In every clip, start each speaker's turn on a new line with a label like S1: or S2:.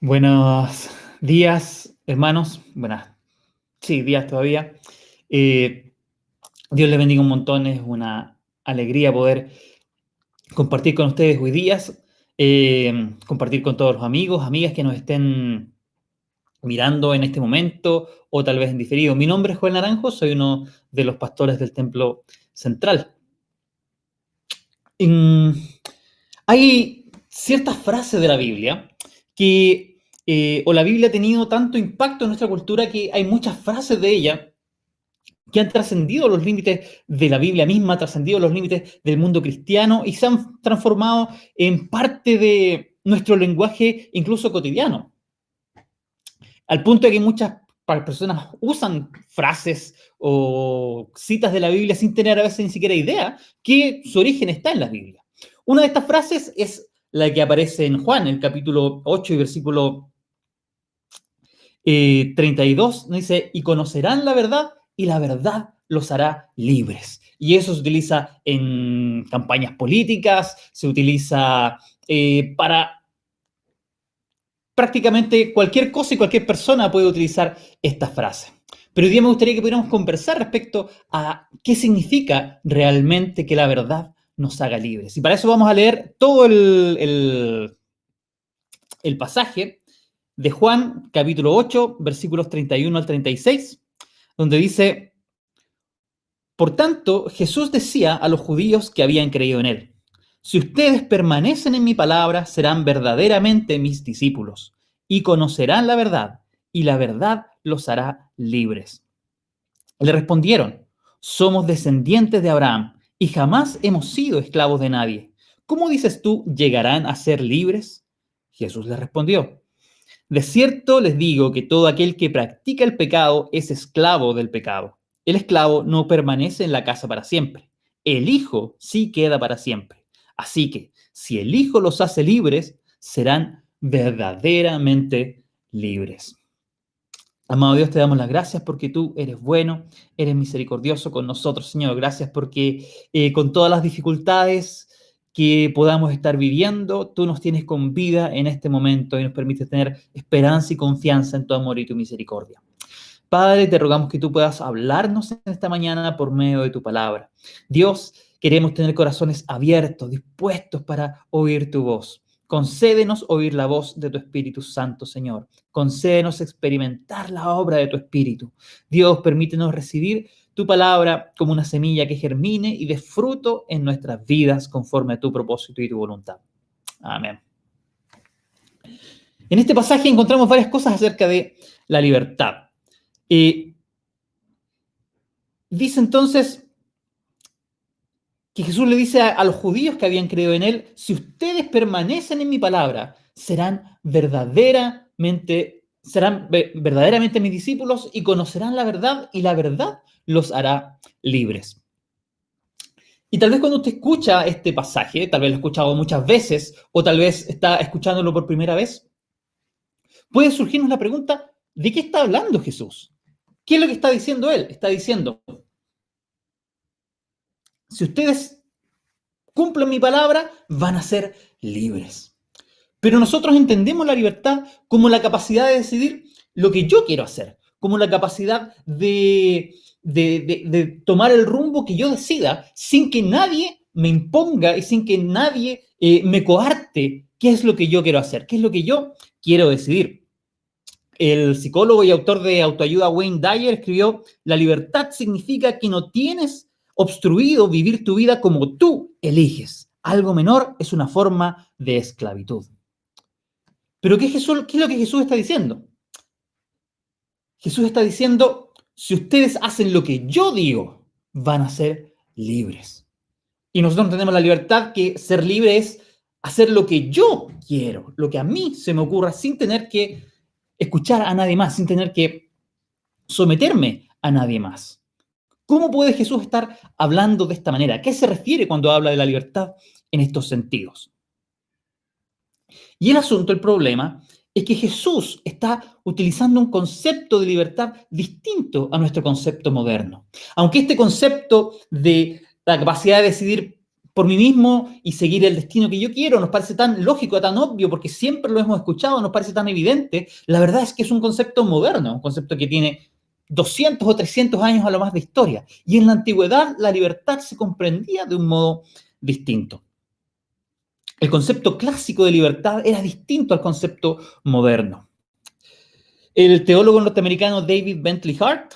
S1: Buenos días, hermanos. Sí, días todavía. Eh, Dios les bendiga un montón. Es una alegría poder compartir con ustedes hoy días, compartir con todos los amigos, amigas que nos estén mirando en este momento o tal vez en diferido. Mi nombre es Joel Naranjo, soy uno de los pastores del Templo Central. En- Hay ciertas frases de la Biblia o la Biblia ha tenido tanto impacto en nuestra cultura que hay muchas frases de ella que han trascendido los límites de la Biblia misma, trascendido los límites del mundo cristiano y se han transformado en parte de nuestro lenguaje incluso cotidiano. Al punto de que muchas personas usan frases o citas de la Biblia sin tener a veces ni siquiera idea que su origen está en la Biblia. Una de estas frases es la que aparece en Juan, el capítulo 8 y versículo 32, dice, y conocerán la verdad y la verdad los hará libres. Y eso se utiliza en campañas políticas, se utiliza para prácticamente cualquier cosa y cualquier persona puede utilizar esta frase. Pero hoy día me gustaría que pudiéramos conversar respecto a qué significa realmente que la verdad nos haga libres. Y para eso vamos a leer todo el pasaje de Juan, capítulo 8, versículos 31 al 36, donde dice, por tanto, Jesús decía a los judíos que habían creído en él, si ustedes permanecen en mi palabra, serán verdaderamente mis discípulos y conocerán la verdad, y la verdad los hará libres. Le respondieron, somos descendientes de Abraham y jamás hemos sido esclavos de nadie. ¿Cómo dices tú, llegarán a ser libres? Jesús les respondió, de cierto les digo que todo aquel que practica el pecado es esclavo del pecado. El esclavo no permanece en la casa para siempre. El Hijo sí queda para siempre. Así que, si el Hijo los hace libres, serán verdaderamente libres. Amado Dios, te damos las gracias porque tú eres bueno, eres misericordioso con nosotros, Señor. Gracias porque con todas las dificultades que podamos estar viviendo, tú nos tienes con vida en este momento y nos permites tener esperanza y confianza en tu amor y tu misericordia. Padre, te rogamos que tú puedas hablarnos en esta mañana por medio de tu palabra. Dios, queremos tener corazones abiertos, dispuestos para oír tu voz. Concédenos oír la voz de tu Espíritu Santo, Señor. Concédenos experimentar la obra de tu Espíritu. Dios, permítenos recibir tu palabra como una semilla que germine y dé fruto en nuestras vidas conforme a tu propósito y tu voluntad. Amén. En este pasaje encontramos varias cosas acerca de la libertad. Dice entonces que Jesús le dice a los judíos que habían creído en él, si ustedes permanecen en mi palabra, serán verdaderamente mis discípulos y conocerán la verdad y la verdad los hará libres. Y tal vez cuando usted escucha este pasaje, tal vez lo ha escuchado muchas veces o tal vez está escuchándolo por primera vez, puede surgirnos la pregunta, ¿de qué está hablando Jesús? ¿Qué es lo que está diciendo él? Está diciendo, si ustedes cumplen mi palabra, van a ser libres. Pero nosotros entendemos la libertad como la capacidad de decidir lo que yo quiero hacer, como la capacidad de tomar el rumbo que yo decida sin que nadie me imponga y sin que nadie me coarte qué es lo que yo quiero hacer, qué es lo que yo quiero decidir. El psicólogo y autor de autoayuda Wayne Dyer escribió, la libertad significa que no tienes obstruido vivir tu vida como tú eliges. Algo menor es una forma de esclavitud. Pero ¿qué es lo que Jesús está diciendo? Jesús está diciendo, si ustedes hacen lo que yo digo, van a ser libres. Y nosotros tenemos la libertad que ser libre es hacer lo que yo quiero, lo que a mí se me ocurra, sin tener que escuchar a nadie más, sin tener que someterme a nadie más. ¿Cómo puede Jesús estar hablando de esta manera? ¿A qué se refiere cuando habla de la libertad en estos sentidos? Y el asunto, el problema, es que Jesús está utilizando un concepto de libertad distinto a nuestro concepto moderno. Aunque este concepto de la capacidad de decidir por mí mismo y seguir el destino que yo quiero, nos parece tan lógico, tan obvio, porque siempre lo hemos escuchado, nos parece tan evidente. La verdad es que es un concepto moderno, un concepto que tiene 200 o 300 años a lo más de historia. Y en la antigüedad la libertad se comprendía de un modo distinto. El concepto clásico de libertad era distinto al concepto moderno. El teólogo norteamericano David Bentley Hart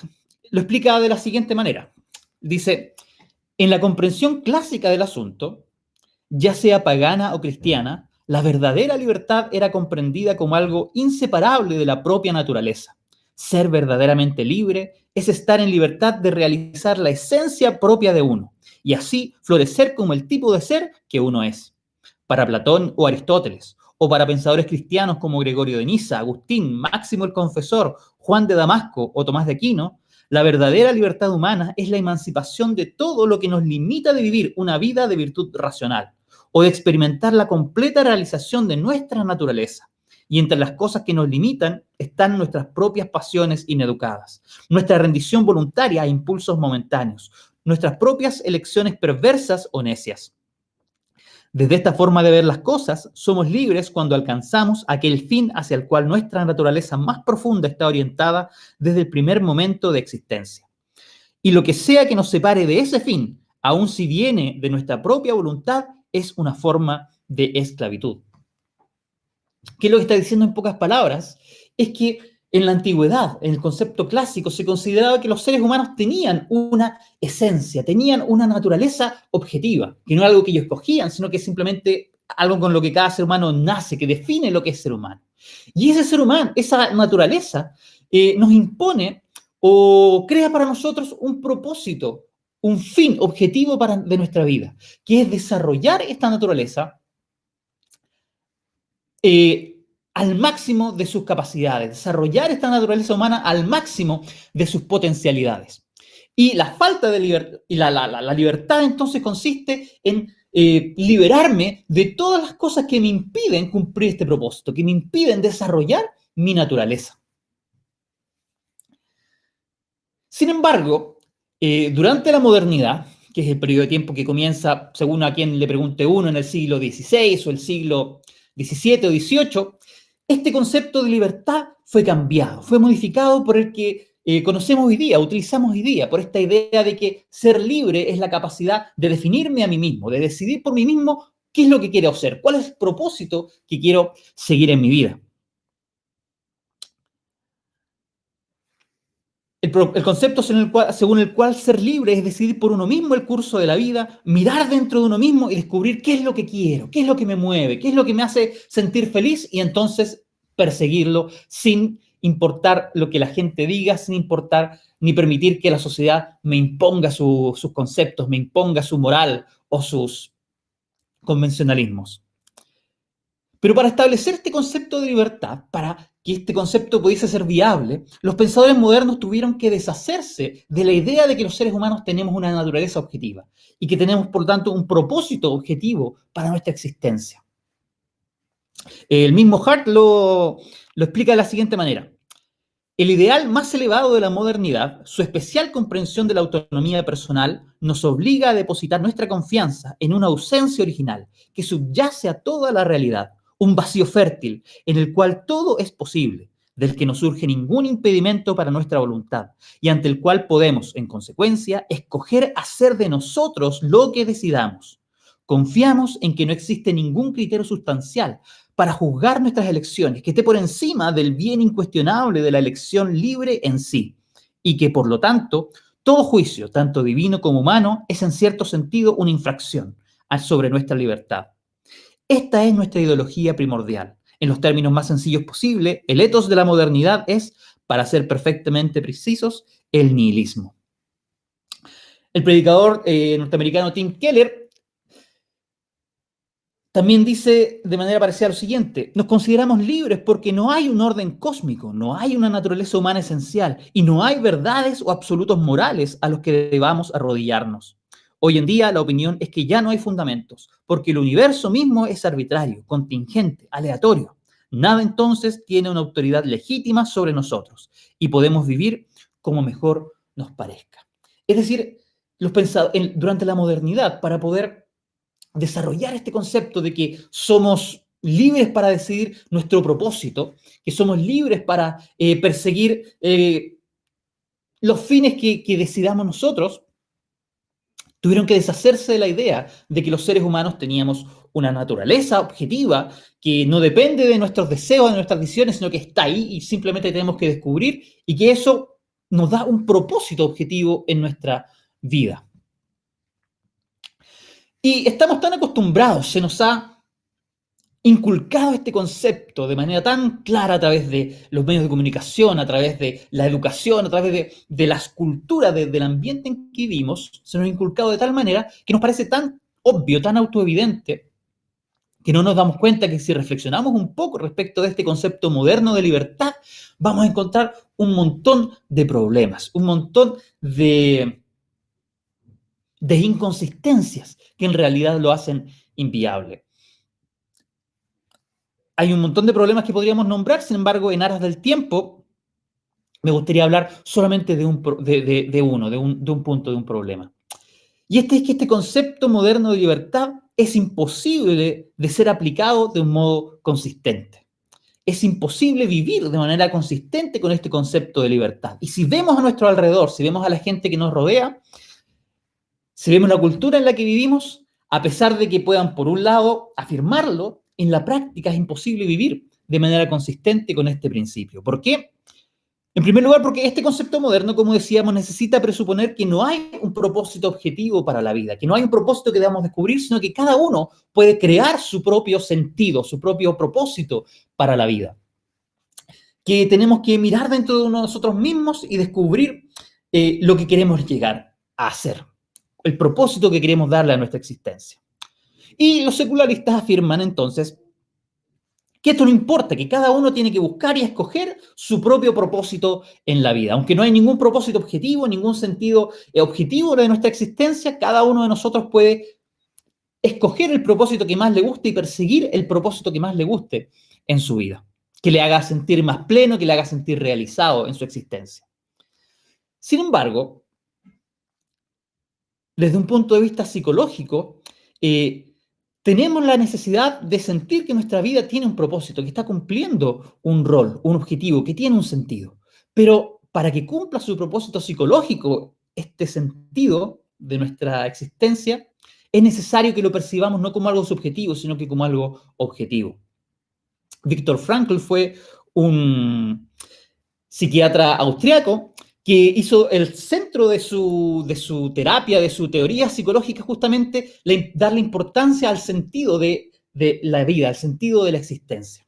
S1: lo explica de la siguiente manera. Dice, en la comprensión clásica del asunto, ya sea pagana o cristiana, la verdadera libertad era comprendida como algo inseparable de la propia naturaleza. Ser verdaderamente libre es estar en libertad de realizar la esencia propia de uno y así florecer como el tipo de ser que uno es. Para Platón o Aristóteles, o para pensadores cristianos como Gregorio de Niza, Agustín, Máximo el Confesor, Juan de Damasco o Tomás de Aquino, la verdadera libertad humana es la emancipación de todo lo que nos limita de vivir una vida de virtud racional o de experimentar la completa realización de nuestra naturaleza. Y entre las cosas que nos limitan están nuestras propias pasiones ineducadas, nuestra rendición voluntaria a impulsos momentáneos, nuestras propias elecciones perversas o necias. Desde esta forma de ver las cosas, somos libres cuando alcanzamos aquel fin hacia el cual nuestra naturaleza más profunda está orientada desde el primer momento de existencia. Y lo que sea que nos separe de ese fin, aun si viene de nuestra propia voluntad, es una forma de esclavitud. ¿Qué es lo que está diciendo en pocas palabras? Es que en la antigüedad, en el concepto clásico, se consideraba que los seres humanos tenían una esencia, tenían una naturaleza objetiva, que no era algo que ellos escogían, sino que es simplemente algo con lo que cada ser humano nace, que define lo que es ser humano. Y ese ser humano, esa naturaleza, nos impone o crea para nosotros un propósito, un fin objetivo de nuestra vida, que es desarrollar esta naturaleza al máximo de sus capacidades, desarrollar esta naturaleza humana al máximo de sus potencialidades. Y la falta de libertad, y la libertad entonces consiste en liberarme de todas las cosas que me impiden cumplir este propósito, que me impiden desarrollar mi naturaleza. Sin embargo, durante la modernidad, que es el periodo de tiempo que comienza, según a quien le pregunte uno, en el siglo XVI o el siglo XVII o XVIII, este concepto de libertad fue cambiado, fue modificado por el que conocemos hoy día, utilizamos hoy día, por esta idea de que ser libre es la capacidad de definirme a mí mismo, de decidir por mí mismo qué es lo que quiero hacer, cuál es el propósito que quiero seguir en mi vida. El concepto según el cual ser libre es decidir por uno mismo el curso de la vida, mirar dentro de uno mismo y descubrir qué es lo que quiero, qué es lo que me mueve, qué es lo que me hace sentir feliz y entonces perseguirlo sin importar lo que la gente diga, sin importar ni permitir que la sociedad me imponga sus conceptos, me imponga su moral o sus convencionalismos. Pero para establecer este concepto de libertad, para que este concepto pudiese ser viable, los pensadores modernos tuvieron que deshacerse de la idea de que los seres humanos tenemos una naturaleza objetiva y que tenemos, por tanto, un propósito objetivo para nuestra existencia. El mismo Hart lo explica de la siguiente manera. El ideal más elevado de la modernidad, su especial comprensión de la autonomía personal, nos obliga a depositar nuestra confianza en una ausencia original que subyace a toda la realidad, un vacío fértil en el cual todo es posible, del que no surge ningún impedimento para nuestra voluntad y ante el cual podemos, en consecuencia, escoger hacer de nosotros lo que decidamos. Confiamos en que no existe ningún criterio sustancial para juzgar nuestras elecciones, que esté por encima del bien incuestionable de la elección libre en sí, y que, por lo tanto, todo juicio, tanto divino como humano, es en cierto sentido una infracción sobre nuestra libertad. Esta es nuestra ideología primordial. En los términos más sencillos posible, el ethos de la modernidad es, para ser perfectamente precisos, el nihilismo. El predicador norteamericano Tim Keller también dice de manera parecida lo siguiente: nos consideramos libres porque no hay un orden cósmico, no hay una naturaleza humana esencial y no hay verdades o absolutos morales a los que debamos arrodillarnos. Hoy en día la opinión es que ya no hay fundamentos, porque el universo mismo es arbitrario, contingente, aleatorio. Nada entonces tiene una autoridad legítima sobre nosotros y podemos vivir como mejor nos parezca. Es decir, durante la modernidad, para poder desarrollar este concepto de que somos libres para decidir nuestro propósito, que somos libres para perseguir los fines que decidamos nosotros, tuvieron que deshacerse de la idea de que los seres humanos teníamos una naturaleza objetiva que no depende de nuestros deseos, de nuestras decisiones, sino que está ahí y simplemente tenemos que descubrir, y que eso nos da un propósito objetivo en nuestra vida. Y estamos tan acostumbrados, se nos ha inculcado este concepto de manera tan clara a través de los medios de comunicación, a través de la educación, a través de las culturas, del ambiente en que vivimos, se nos ha inculcado de tal manera que nos parece tan obvio, tan autoevidente, que no nos damos cuenta que si reflexionamos un poco respecto de este concepto moderno de libertad, vamos a encontrar un montón de problemas, un montón de inconsistencias que en realidad lo hacen inviable. Hay un montón de problemas que podríamos nombrar, sin embargo, en aras del tiempo, me gustaría hablar solamente de un punto, de un problema. Y este es que este concepto moderno de libertad es imposible de ser aplicado de un modo consistente. Es imposible vivir de manera consistente con este concepto de libertad. Y si vemos a nuestro alrededor, si vemos a la gente que nos rodea, si vemos la cultura en la que vivimos, a pesar de que puedan, por un lado, afirmarlo, en la práctica es imposible vivir de manera consistente con este principio. ¿Por qué? En primer lugar, porque este concepto moderno, como decíamos, necesita presuponer que no hay un propósito objetivo para la vida, que no hay un propósito que debamos descubrir, sino que cada uno puede crear su propio sentido, su propio propósito para la vida. Que tenemos que mirar dentro de nosotros mismos y descubrir lo que queremos llegar a hacer, el propósito que queremos darle a nuestra existencia. Y los secularistas afirman entonces que esto no importa, que cada uno tiene que buscar y escoger su propio propósito en la vida. Aunque no hay ningún propósito objetivo, ningún sentido objetivo de nuestra existencia, cada uno de nosotros puede escoger el propósito que más le guste y perseguir el propósito que más le guste en su vida, que le haga sentir más pleno, que le haga sentir realizado en su existencia. Sin embargo, desde un punto de vista psicológico, tenemos la necesidad de sentir que nuestra vida tiene un propósito, que está cumpliendo un rol, un objetivo, que tiene un sentido. Pero para que cumpla su propósito psicológico, este sentido de nuestra existencia, es necesario que lo percibamos no como algo subjetivo, sino que como algo objetivo. Viktor Frankl fue un psiquiatra austriaco que hizo el centro de su terapia, de su teoría psicológica, justamente darle importancia al sentido de la vida, al sentido de la existencia.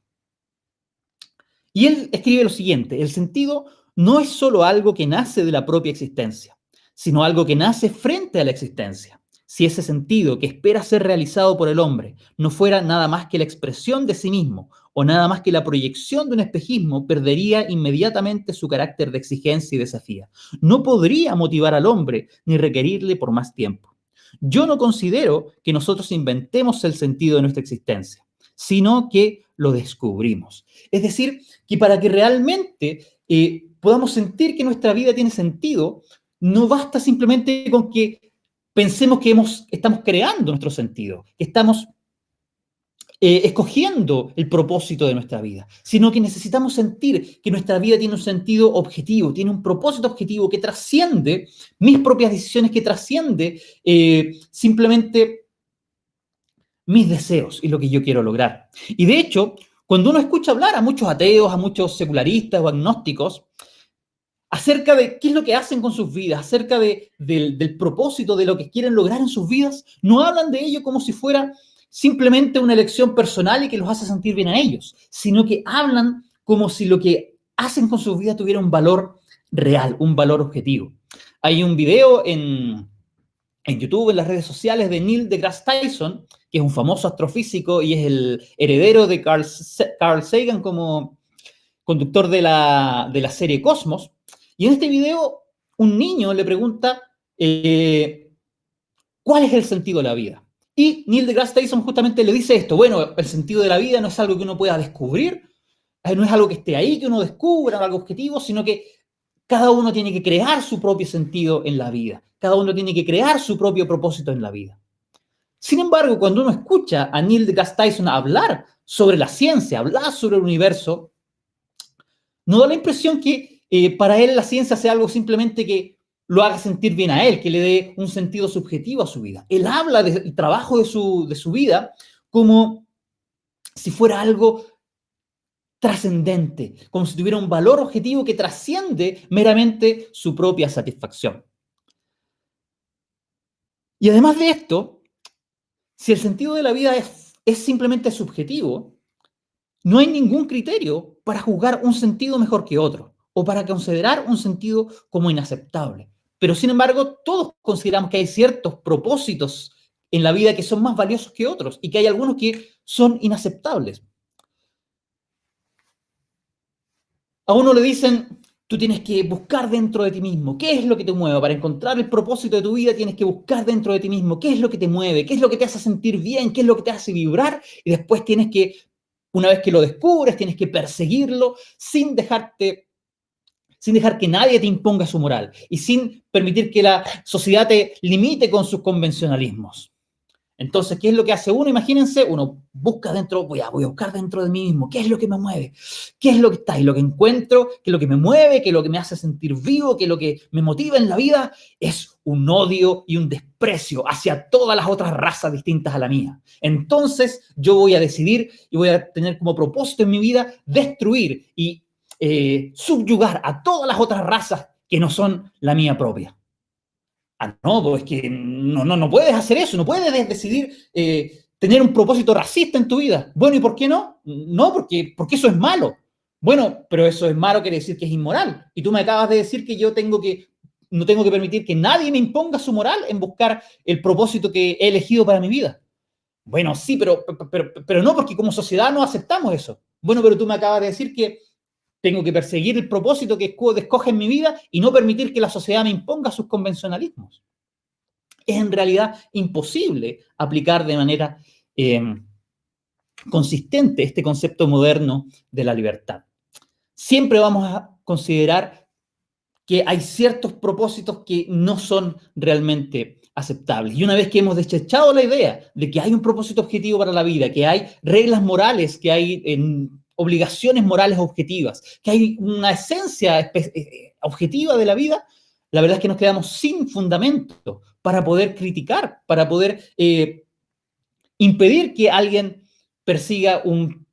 S1: Y él escribe lo siguiente: el sentido no es solo algo que nace de la propia existencia, sino algo que nace frente a la existencia. Si ese sentido que espera ser realizado por el hombre no fuera nada más que la expresión de sí mismo o nada más que la proyección de un espejismo, perdería inmediatamente su carácter de exigencia y desafío. No podría motivar al hombre ni requerirle por más tiempo. Yo no considero que nosotros inventemos el sentido de nuestra existencia, sino que lo descubrimos. Es decir, que para que realmente podamos sentir que nuestra vida tiene sentido, no basta simplemente con que pensemos que estamos creando nuestro sentido, que estamos escogiendo el propósito de nuestra vida, sino que necesitamos sentir que nuestra vida tiene un sentido objetivo, tiene un propósito objetivo que trasciende mis propias decisiones, que trasciende simplemente mis deseos y lo que yo quiero lograr. Y de hecho, cuando uno escucha hablar a muchos ateos, a muchos secularistas o agnósticos, acerca de qué es lo que hacen con sus vidas, acerca del propósito, de lo que quieren lograr en sus vidas, no hablan de ello como si fuera simplemente una elección personal y que los hace sentir bien a ellos, sino que hablan como si lo que hacen con sus vidas tuviera un valor real, un valor objetivo. Hay un video en YouTube, en las redes sociales, de Neil deGrasse Tyson, que es un famoso astrofísico y es el heredero de Carl Sagan como conductor de la serie Cosmos. Y en este video, un niño le pregunta ¿cuál es el sentido de la vida? Y Neil deGrasse Tyson justamente le dice esto: bueno, el sentido de la vida no es algo que uno pueda descubrir, no es algo que esté ahí, que uno descubra, algo objetivo, sino que cada uno tiene que crear su propio sentido en la vida. Cada uno tiene que crear su propio propósito en la vida. Sin embargo, cuando uno escucha a Neil deGrasse Tyson hablar sobre la ciencia, hablar sobre el universo, no da la impresión que para él la ciencia sea algo simplemente que lo haga sentir bien a él, que le dé un sentido subjetivo a su vida. Él habla del trabajo de su vida como si fuera algo trascendente, como si tuviera un valor objetivo que trasciende meramente su propia satisfacción. Y además de esto, si el sentido de la vida es simplemente subjetivo, no hay ningún criterio para juzgar un sentido mejor que otro o para considerar un sentido como inaceptable. Pero sin embargo, todos consideramos que hay ciertos propósitos en la vida que son más valiosos que otros y que hay algunos que son inaceptables. A uno le dicen, tú tienes que buscar dentro de ti mismo, ¿qué es lo que te mueve? Para encontrar el propósito de tu vida tienes que buscar dentro de ti mismo, ¿qué es lo que te mueve? ¿Qué es lo que te hace sentir bien? ¿Qué es lo que te hace vibrar? Y después tienes que, una vez que lo descubres, tienes que perseguirlo sin dejar que nadie te imponga su moral y sin permitir que la sociedad te limite con sus convencionalismos. Entonces, ¿qué es lo que hace uno? Imagínense, uno busca dentro, voy a buscar dentro de mí mismo, ¿qué es lo que me mueve? ¿Qué es lo que está? Y lo que encuentro, ¿qué es lo que me mueve? ¿Qué es lo que me hace sentir vivo? ¿Qué es lo que me motiva en la vida? Es un odio y un desprecio hacia todas las otras razas distintas a la mía. Entonces, yo voy a decidir y voy a tener como propósito en mi vida destruir y subyugar a todas las otras razas que no son la mía propia. Ah, no, pues es que no puedes hacer eso, no puedes decidir tener un propósito racista en tu vida. Bueno, ¿y por qué no? No, porque eso es malo. Bueno, pero eso es malo quiere decir que es inmoral. Y tú me acabas de decir que no tengo que permitir que nadie me imponga su moral en buscar el propósito que he elegido para mi vida. Bueno, sí, pero no, porque como sociedad no aceptamos eso. Bueno, pero tú me acabas de decir que tengo que perseguir el propósito que escoge en mi vida y no permitir que la sociedad me imponga sus convencionalismos. Es en realidad imposible aplicar de manera consistente este concepto moderno de la libertad. Siempre vamos a considerar que hay ciertos propósitos que no son realmente aceptables. Y una vez que hemos desechado la idea de que hay un propósito objetivo para la vida, que hay reglas morales, que hay obligaciones morales objetivas, que hay una esencia objetiva de la vida, la verdad es que nos quedamos sin fundamento para poder criticar, para poder impedir que alguien persiga un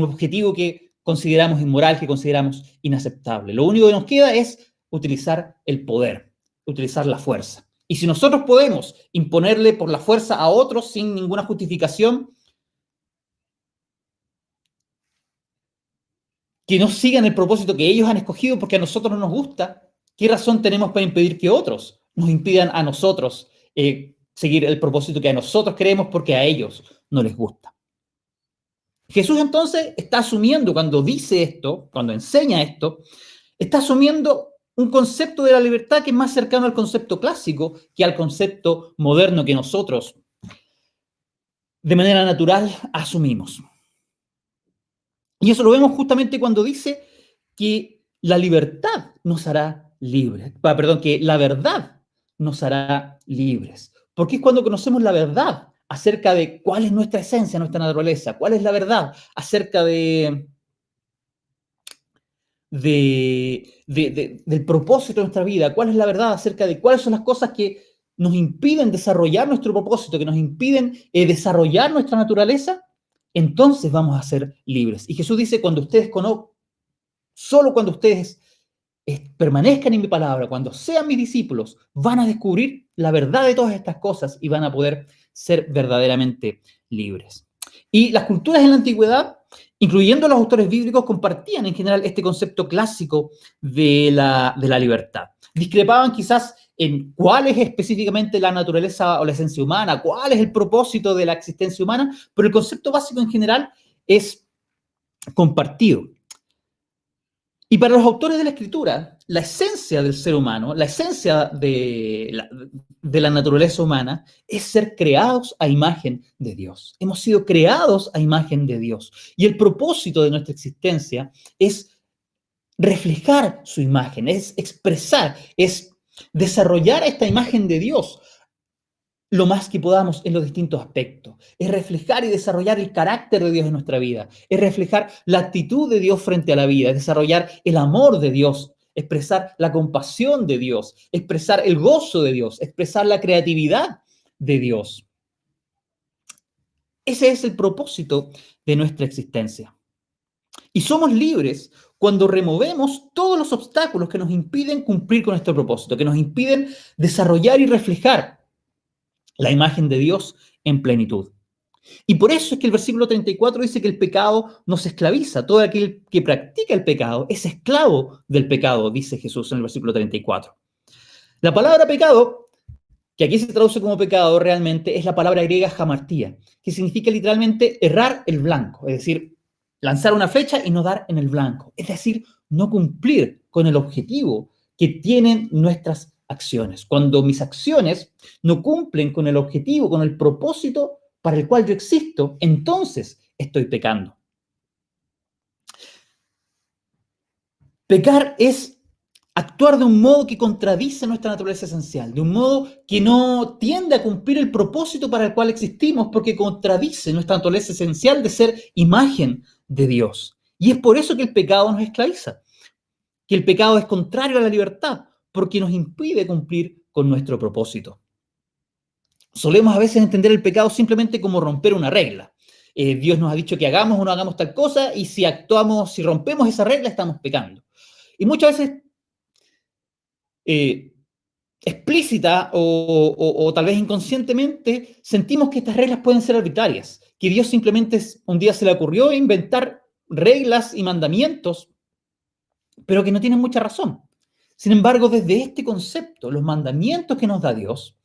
S1: objetivo que consideramos inmoral, que consideramos inaceptable. Lo único que nos queda es utilizar el poder, utilizar la fuerza. Y si nosotros podemos imponerle por la fuerza a otros sin ninguna justificación, que no sigan el propósito que ellos han escogido porque a nosotros no nos gusta, ¿qué razón tenemos para impedir que otros nos impidan a nosotros seguir el propósito que a nosotros queremos porque a ellos no les gusta? Jesús entonces está asumiendo, cuando dice esto, cuando enseña esto, está asumiendo un concepto de la libertad que es más cercano al concepto clásico que al concepto moderno que nosotros de manera natural asumimos. Y eso lo vemos justamente cuando dice que la libertad nos hará libres, perdón, que la verdad nos hará libres. Porque es cuando conocemos la verdad acerca de cuál es nuestra esencia, nuestra naturaleza, cuál es la verdad acerca del propósito de nuestra vida, cuál es la verdad acerca de cuáles son las cosas que nos impiden desarrollar nuestro propósito, que nos impiden desarrollar nuestra naturaleza, entonces vamos a ser libres. Y Jesús dice, solo cuando ustedes permanezcan en mi palabra, cuando sean mis discípulos, van a descubrir la verdad de todas estas cosas y van a poder ser verdaderamente libres. Y las culturas en la antigüedad, incluyendo los autores bíblicos, compartían en general este concepto clásico de la libertad. Discrepaban quizás en cuál es específicamente la naturaleza o la esencia humana, cuál es el propósito de la existencia humana, pero el concepto básico en general es compartido. Y para los autores de la Escritura, la esencia del ser humano, la esencia de la naturaleza humana, es ser creados a imagen de Dios. Hemos sido creados a imagen de Dios. Y el propósito de nuestra existencia es reflejar su imagen, es expresar, es desarrollar esta imagen de Dios, lo más que podamos en los distintos aspectos. Es reflejar y desarrollar el carácter de Dios en nuestra vida. Es reflejar la actitud de Dios frente a la vida. Es desarrollar el amor de Dios. Expresar la compasión de Dios. Expresar el gozo de Dios. Expresar la creatividad de Dios. Ese es el propósito de nuestra existencia. Y somos libres cuando removemos todos los obstáculos que nos impiden cumplir con nuestro propósito, que nos impiden desarrollar y reflejar la imagen de Dios en plenitud. Y por eso es que el versículo 34 dice que el pecado nos esclaviza. Todo aquel que practica el pecado es esclavo del pecado, dice Jesús en el versículo 34. La palabra pecado, que aquí se traduce como pecado realmente, es la palabra griega hamartía, que significa literalmente errar el blanco, es decir, lanzar una flecha y no dar en el blanco, es decir, no cumplir con el objetivo que tienen nuestras acciones. Cuando mis acciones no cumplen con el objetivo, con el propósito para el cual yo existo, entonces estoy pecando. Pecar es actuar de un modo que contradice nuestra naturaleza esencial, de un modo que no tiende a cumplir el propósito para el cual existimos, porque contradice nuestra naturaleza esencial de ser imagen de Dios. Y es por eso que el pecado nos esclaviza, que el pecado es contrario a la libertad, porque nos impide cumplir con nuestro propósito. Solemos a veces entender el pecado simplemente como romper una regla. Dios nos ha dicho que hagamos o no hagamos tal cosa, y si actuamos, si rompemos esa regla, estamos pecando. Y muchas veces explícita o tal vez inconscientemente, sentimos que estas reglas pueden ser arbitrarias, que Dios simplemente un día se le ocurrió inventar reglas y mandamientos, pero que no tienen mucha razón. Sin embargo, desde este concepto, los mandamientos que nos da Dios,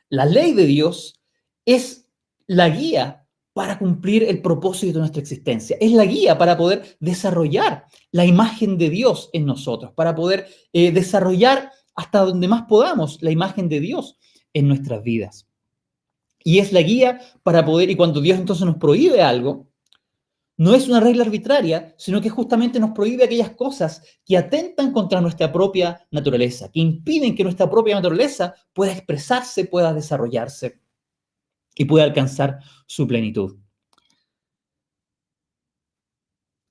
S1: la ley de Dios, es la guía para cumplir el propósito de nuestra existencia. Es la guía para poder desarrollar la imagen de Dios en nosotros, para poder desarrollar hasta donde más podamos la imagen de Dios en nuestras vidas. Y es la guía para poder, y cuando Dios entonces nos prohíbe algo, no es una regla arbitraria, sino que justamente nos prohíbe aquellas cosas que atentan contra nuestra propia naturaleza, que impiden que nuestra propia naturaleza pueda expresarse, pueda desarrollarse y pueda alcanzar su plenitud.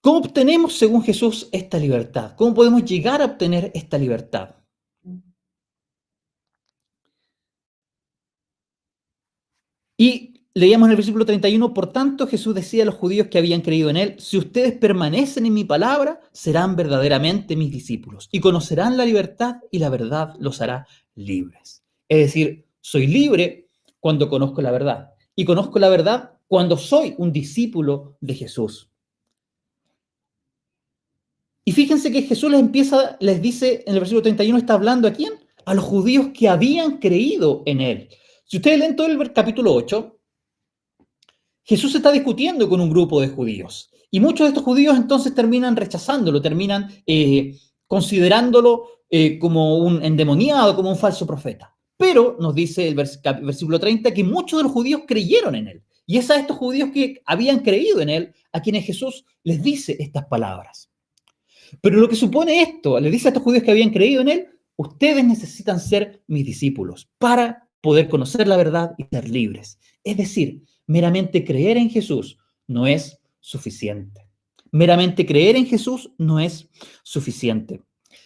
S1: ¿Cómo obtenemos, según Jesús, esta libertad? ¿Cómo podemos llegar a obtener esta libertad? Y leíamos en el versículo 31, por tanto Jesús decía a los judíos que habían creído en él, si ustedes permanecen en mi palabra, serán verdaderamente mis discípulos y conocerán la libertad y la verdad los hará libres. Es decir, soy libre cuando conozco la verdad y conozco la verdad cuando soy un discípulo de Jesús. Y fíjense que Jesús les dice en el versículo 31, ¿está hablando a quién? A los judíos que habían creído en él. Si ustedes leen todo el capítulo 8, Jesús está discutiendo con un grupo de judíos y muchos de estos judíos entonces terminan rechazándolo, terminan considerándolo como un endemoniado, como un falso profeta. Pero nos dice el versículo 30 que muchos de los judíos creyeron en él. Y es a estos judíos que habían creído en él a quienes Jesús les dice estas palabras. Pero lo que supone esto, les dice a estos judíos que habían creído en él, ustedes necesitan ser mis discípulos para poder conocer la verdad y ser libres. Es decir, meramente creer en Jesús no es suficiente. Meramente creer en Jesús no es suficiente.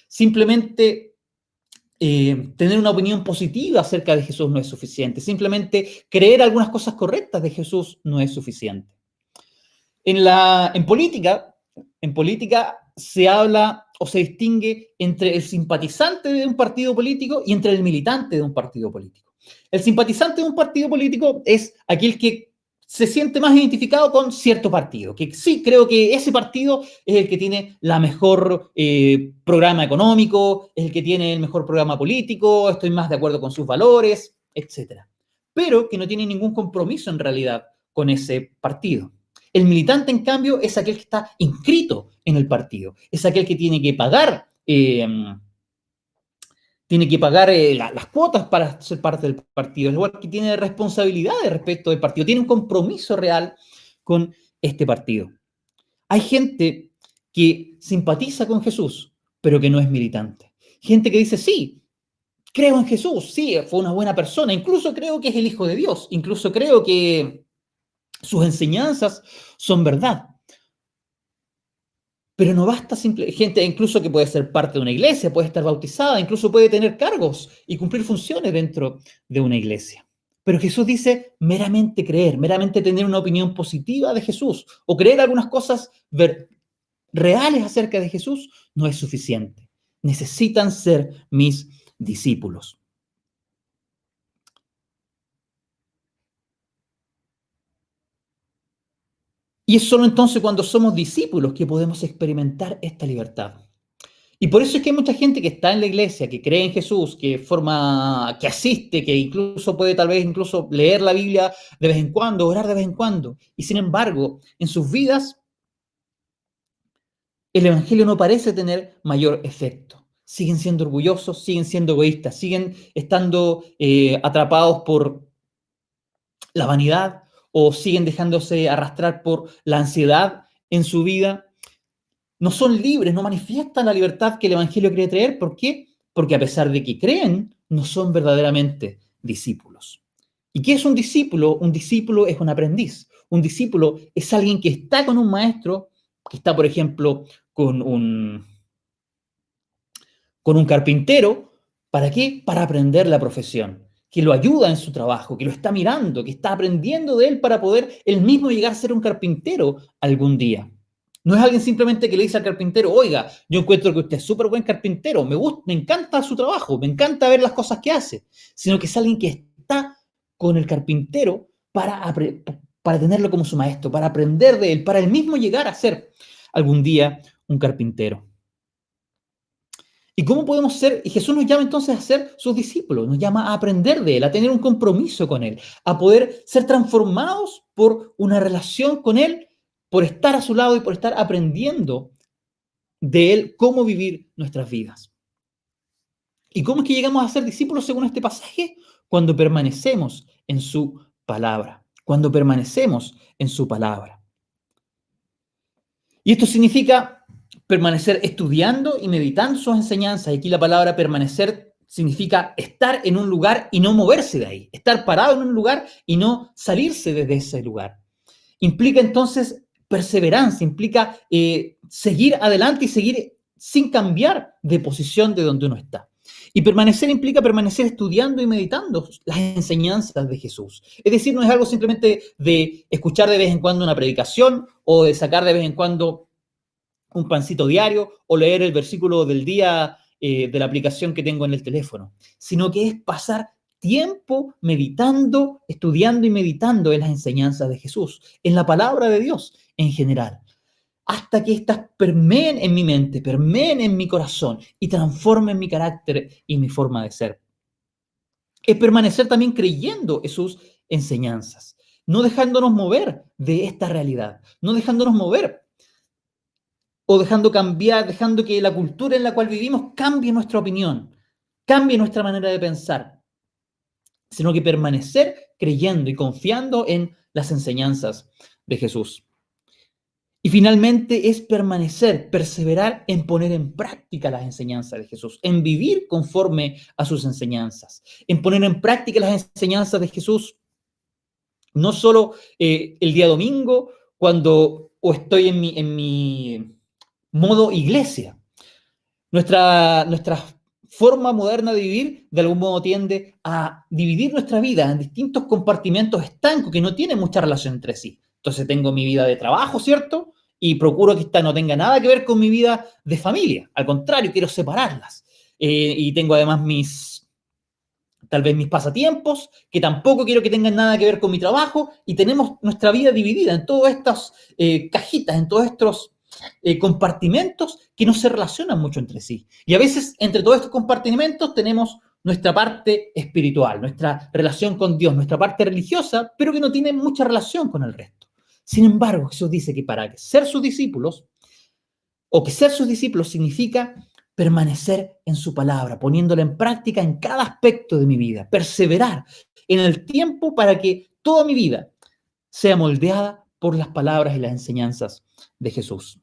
S1: Simplemente tener una opinión positiva acerca de Jesús no es suficiente. Simplemente creer algunas cosas correctas de Jesús no es suficiente. En política se habla o se distingue entre el simpatizante de un partido político y entre el militante de un partido político. El simpatizante de un partido político es aquel que se siente más identificado con cierto partido, que sí, creo que ese partido es el que tiene la mejor programa económico, es el que tiene el mejor programa político, estoy más de acuerdo con sus valores, etc. Pero que no tiene ningún compromiso en realidad con ese partido. El militante, en cambio, es aquel que está inscrito en el partido, es aquel que tiene que pagar las cuotas para ser parte del partido, es igual que tiene responsabilidades respecto del partido, tiene un compromiso real con este partido. Hay gente que simpatiza con Jesús, pero que no es militante. Gente que dice, sí, creo en Jesús, sí, fue una buena persona, incluso creo que es el Hijo de Dios, incluso creo que sus enseñanzas son verdad. Pero no basta gente incluso que puede ser parte de una iglesia, puede estar bautizada, incluso puede tener cargos y cumplir funciones dentro de una iglesia. Pero Jesús dice meramente creer, meramente tener una opinión positiva de Jesús o creer algunas cosas reales acerca de Jesús no es suficiente. Necesitan ser mis discípulos. Y es solo entonces cuando somos discípulos que podemos experimentar esta libertad. Y por eso es que hay mucha gente que está en la iglesia, que cree en Jesús, que asiste, que incluso puede tal vez incluso leer la Biblia de vez en cuando, orar de vez en cuando. Y sin embargo, en sus vidas el Evangelio no parece tener mayor efecto. Siguen siendo orgullosos, siguen siendo egoístas, siguen estando atrapados por la vanidad o siguen dejándose arrastrar por la ansiedad en su vida. No son libres, no manifiestan la libertad que el Evangelio quiere traer. ¿Por qué? Porque a pesar de que creen, no son verdaderamente discípulos. ¿Y qué es un discípulo? Un discípulo es un aprendiz. Un discípulo es alguien que está con un maestro, que está, por ejemplo, con un carpintero. ¿Para qué? Para aprender la profesión, que lo ayuda en su trabajo, que lo está mirando, que está aprendiendo de él para poder él mismo llegar a ser un carpintero algún día. No es alguien simplemente que le dice al carpintero, oiga, yo encuentro que usted es súper buen carpintero, me gusta, me encanta su trabajo, me encanta ver las cosas que hace, sino que es alguien que está con el carpintero para tenerlo como su maestro, para aprender de él, para él mismo llegar a ser algún día un carpintero. ¿Y cómo podemos ser? Y Jesús nos llama entonces a ser sus discípulos, nos llama a aprender de Él, a tener un compromiso con Él, a poder ser transformados por una relación con Él, por estar a su lado y por estar aprendiendo de Él cómo vivir nuestras vidas. ¿Y cómo es que llegamos a ser discípulos según este pasaje? Cuando permanecemos en su palabra, cuando permanecemos en su palabra. Y esto significa permanecer estudiando y meditando sus enseñanzas. Y aquí la palabra permanecer significa estar en un lugar y no moverse de ahí, estar parado en un lugar y no salirse desde ese lugar. Implica entonces perseverancia, implica seguir adelante y seguir sin cambiar de posición de donde uno está. Y permanecer implica permanecer estudiando y meditando las enseñanzas de Jesús. Es decir, no es algo simplemente de escuchar de vez en cuando una predicación o de sacar de vez en cuando un pancito diario o leer el versículo del día de la aplicación que tengo en el teléfono, sino que es pasar tiempo meditando, estudiando y meditando en las enseñanzas de Jesús, en la palabra de Dios en general, hasta que éstas permeen en mi mente, permeen en mi corazón y transformen mi carácter y mi forma de ser. Es permanecer también creyendo en sus enseñanzas, no dejándonos mover de esta realidad, no dejándonos mover o dejando cambiar, dejando que la cultura en la cual vivimos cambie nuestra opinión, cambie nuestra manera de pensar, sino que permanecer creyendo y confiando en las enseñanzas de Jesús. Y finalmente es permanecer, perseverar en poner en práctica las enseñanzas de Jesús, en vivir conforme a sus enseñanzas, en poner en práctica las enseñanzas de Jesús, no solo el día domingo, cuando o estoy en mi modo iglesia. Nuestra forma moderna de vivir, de algún modo, tiende a dividir nuestra vida en distintos compartimentos estancos que no tienen mucha relación entre sí. Entonces tengo mi vida de trabajo, ¿cierto? Y procuro que esta no tenga nada que ver con mi vida de familia. Al contrario, quiero separarlas. Y tengo además tal vez mis pasatiempos, que tampoco quiero que tengan nada que ver con mi trabajo, y tenemos nuestra vida dividida en todas estas cajitas, en todos estos compartimentos que no se relacionan mucho entre sí. Y a veces entre todos estos compartimentos tenemos nuestra parte espiritual, nuestra relación con Dios, nuestra parte religiosa, pero que no tiene mucha relación con el resto. Sin embargo, Jesús dice que para ser sus discípulos, o que ser sus discípulos significa permanecer en su palabra, poniéndola en práctica en cada aspecto de mi vida, perseverar en el tiempo para que toda mi vida sea moldeada por las palabras y las enseñanzas de Jesús.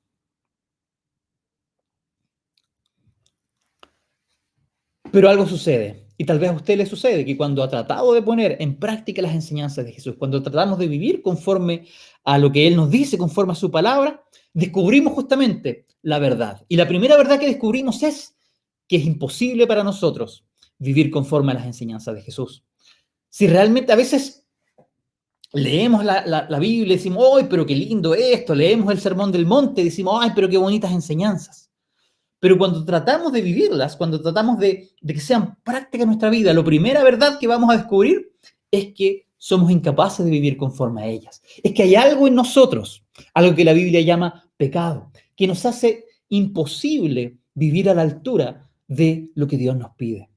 S1: Pero algo sucede. Y tal vez a usted le sucede que cuando ha tratado de poner en práctica las enseñanzas de Jesús, cuando tratamos de vivir conforme a lo que Él nos dice, conforme a su palabra, descubrimos justamente la verdad. Y la primera verdad que descubrimos es que es imposible para nosotros vivir conforme a las enseñanzas de Jesús. Si realmente a veces leemos la Biblia y decimos, ¡ay, pero qué lindo esto! Leemos el Sermón del Monte y decimos, ¡ay, pero qué bonitas enseñanzas! Pero cuando tratamos de vivirlas, cuando tratamos de que sean prácticas en nuestra vida, la primera verdad que vamos a descubrir es que somos incapaces de vivir conforme a ellas. Es que hay algo en nosotros, algo que la Biblia llama pecado, que nos hace imposible vivir a la altura de lo que Dios nos pide.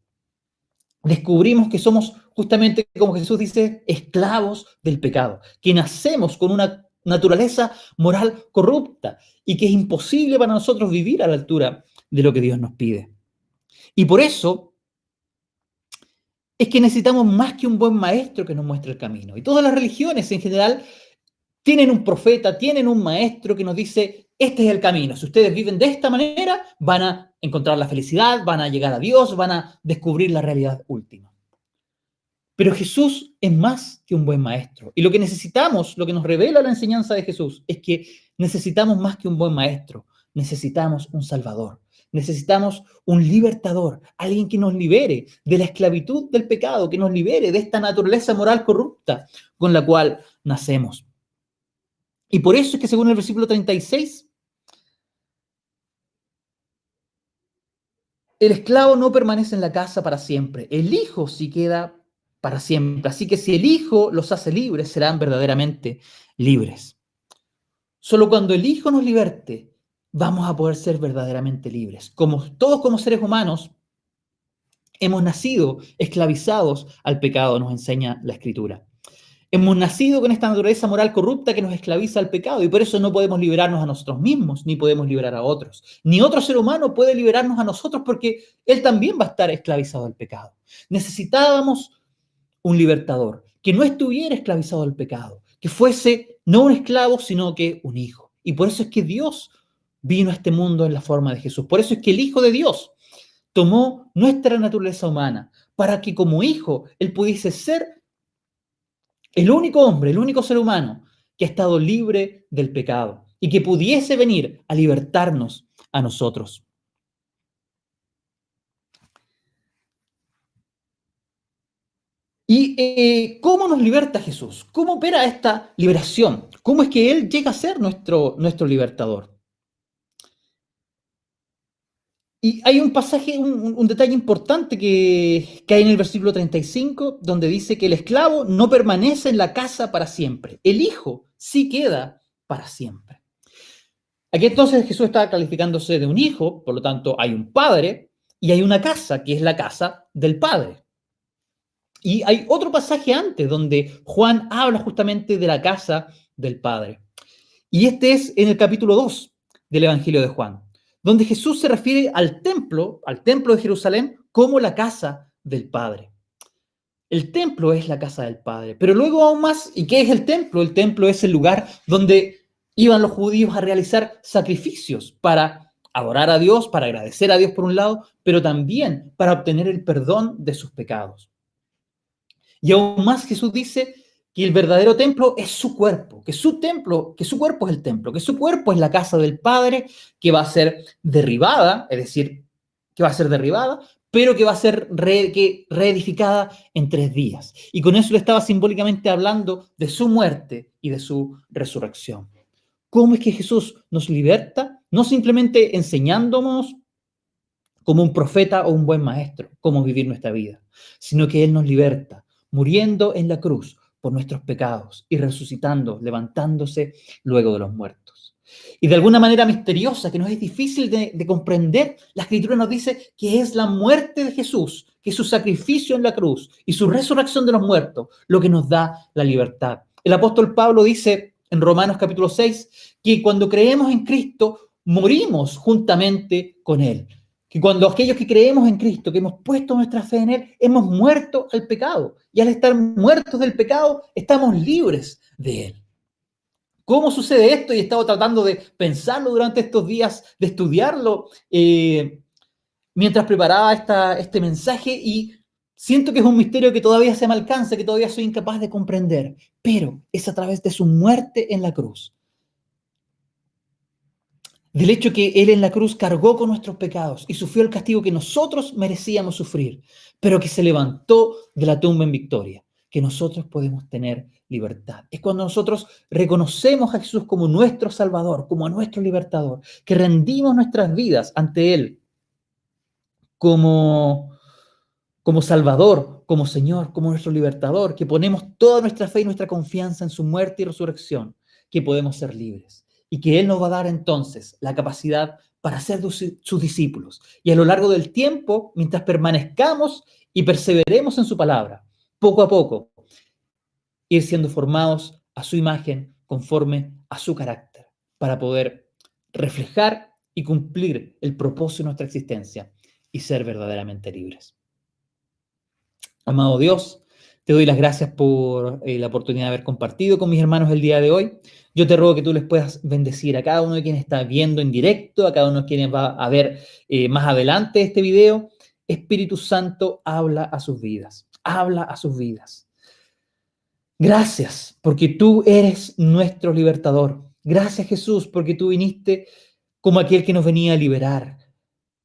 S1: Descubrimos que somos justamente, como Jesús dice, esclavos del pecado, que nacemos con una naturaleza moral corrupta y que es imposible para nosotros vivir a la altura de lo que Dios nos pide. Y por eso es que necesitamos más que un buen maestro que nos muestre el camino. Y todas las religiones en general tienen un profeta, tienen un maestro que nos dice, este es el camino. Si ustedes viven de esta manera, van a encontrar la felicidad, van a llegar a Dios, van a descubrir la realidad última. Pero Jesús es más que un buen maestro. Y lo que necesitamos, lo que nos revela la enseñanza de Jesús, es que necesitamos más que un buen maestro. Necesitamos un Salvador. Necesitamos un libertador, alguien que nos libere de la esclavitud del pecado, que nos libere de esta naturaleza moral corrupta con la cual nacemos. Y por eso es que según el versículo 36, el esclavo no permanece en la casa para siempre, el hijo sí queda para siempre. Así que si el hijo los hace libres, serán verdaderamente libres. Solo cuando el hijo nos liberte, vamos a poder ser verdaderamente libres. Todos como seres humanos, hemos nacido esclavizados al pecado, nos enseña la Escritura. Hemos nacido con esta naturaleza moral corrupta que nos esclaviza al pecado y por eso no podemos liberarnos a nosotros mismos, ni podemos liberar a otros. Ni otro ser humano puede liberarnos a nosotros porque él también va a estar esclavizado al pecado. Necesitábamos un libertador que no estuviera esclavizado al pecado, que fuese no un esclavo, sino que un hijo. Y por eso es que Dios vino a este mundo en la forma de Jesús. Por eso es que el Hijo de Dios tomó nuestra naturaleza humana para que como hijo él pudiese ser el único hombre, el único ser humano que ha estado libre del pecado y que pudiese venir a libertarnos a nosotros. ¿Y cómo nos liberta Jesús? ¿Cómo opera esta liberación? ¿Cómo es que Él llega a ser nuestro libertador? Y hay un pasaje, un detalle importante que hay en el versículo 35, donde dice que el esclavo no permanece en la casa para siempre. El hijo sí queda para siempre. Aquí entonces Jesús está calificándose de un hijo, por lo tanto hay un padre y hay una casa, que es la casa del padre. Y hay otro pasaje antes donde Juan habla justamente de la casa del padre. Y este es en el capítulo 2 del Evangelio de Juan, donde Jesús se refiere al templo de Jerusalén, como la casa del Padre. El templo es la casa del Padre, pero luego aún más, ¿y qué es el templo? El templo es el lugar donde iban los judíos a realizar sacrificios para adorar a Dios, para agradecer a Dios por un lado, pero también para obtener el perdón de sus pecados. Y aún más Jesús dice que el verdadero templo es su cuerpo, que su cuerpo es el templo, que su cuerpo es la casa del Padre, que va a ser derribada, es decir, que va a ser derribada, pero que va a ser reedificada en 3 días. Y con eso le estaba simbólicamente hablando de su muerte y de su resurrección. ¿Cómo es que Jesús nos liberta? No simplemente enseñándonos como un profeta o un buen maestro cómo vivir nuestra vida, sino que Él nos liberta, muriendo en la cruz por nuestros pecados y resucitando, levantándose luego de los muertos. Y de alguna manera misteriosa, que nos es difícil de comprender, la Escritura nos dice que es la muerte de Jesús, que es su sacrificio en la cruz y su resurrección de los muertos lo que nos da la libertad. El apóstol Pablo dice en Romanos capítulo 6 que cuando creemos en Cristo, morimos juntamente con Él. Que cuando aquellos que creemos en Cristo, que hemos puesto nuestra fe en Él, hemos muerto al pecado. Y al estar muertos del pecado, estamos libres de Él. ¿Cómo sucede esto? Y he estado tratando de pensarlo durante estos días, de estudiarlo, mientras preparaba este mensaje, y Siento que es un misterio que todavía se me alcanza, que todavía soy incapaz de comprender, pero es a través de su muerte en la cruz, del hecho que Él en la cruz cargó con nuestros pecados y sufrió el castigo que nosotros merecíamos sufrir, pero que se levantó de la tumba en victoria, que nosotros podemos tener libertad. Es cuando nosotros reconocemos a Jesús como nuestro Salvador, como a nuestro libertador, que rendimos nuestras vidas ante Él como, como Salvador, como Señor, como nuestro libertador, que ponemos toda nuestra fe y nuestra confianza en su muerte y resurrección, que podemos ser libres y que Él nos va a dar entonces la capacidad para ser sus discípulos. Y a lo largo del tiempo, mientras permanezcamos y perseveremos en su palabra, poco a poco, ir siendo formados a su imagen conforme a su carácter, para poder reflejar y cumplir el propósito de nuestra existencia y ser verdaderamente libres. Amado Dios, te doy las gracias por la oportunidad de haber compartido con mis hermanos el día de hoy. Yo te ruego que tú les puedas bendecir a cada uno de quienes está viendo en directo, a cada uno de quienes va a ver más adelante este video. Espíritu Santo, habla a sus vidas, habla a sus vidas. Gracias porque tú eres nuestro libertador. Gracias, Jesús, porque tú viniste como aquel que nos venía a liberar.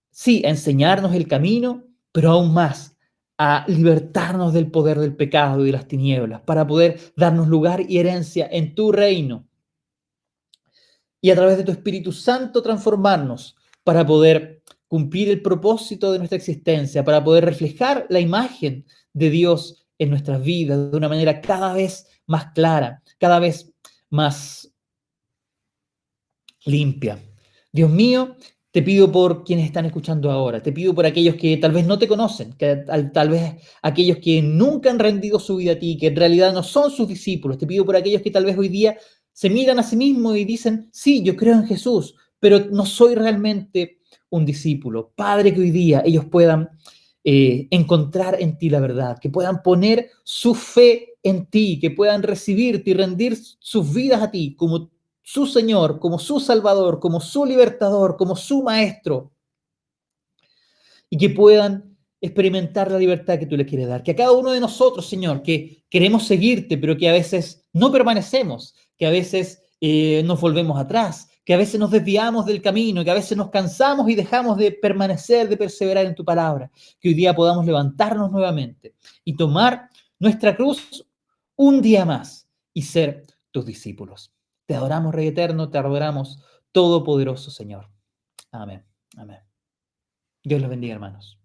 S1: Sí, a enseñarnos el camino, pero aún más, a libertarnos del poder del pecado y de las tinieblas, para poder darnos lugar y herencia en tu reino. Y a través de tu Espíritu Santo transformarnos para poder cumplir el propósito de nuestra existencia, para poder reflejar la imagen de Dios en nuestras vidas de una manera cada vez más clara, cada vez más limpia. Dios mío, te pido por quienes están escuchando ahora, te pido por aquellos que tal vez no te conocen, que tal vez aquellos que nunca han rendido su vida a ti, que en realidad no son sus discípulos, te pido por aquellos que tal vez hoy día se miran a sí mismos y dicen, sí, yo creo en Jesús, pero no soy realmente un discípulo. Padre, que hoy día ellos puedan encontrar en ti la verdad, que puedan poner su fe en ti, que puedan recibirte y rendir sus vidas a ti como su Señor, como su Salvador, como su libertador, como su Maestro, y que puedan experimentar la libertad que tú les quieres dar. Que a cada uno de nosotros, Señor, que queremos seguirte, pero que a veces no permanecemos, que a veces nos volvemos atrás, que a veces nos desviamos del camino, que a veces nos cansamos y dejamos de permanecer, de perseverar en tu palabra, que hoy día podamos levantarnos nuevamente y tomar nuestra cruz un día más y ser tus discípulos. Te adoramos, Rey Eterno, te adoramos, Todopoderoso Señor. Amén. Amén. Dios los bendiga, hermanos.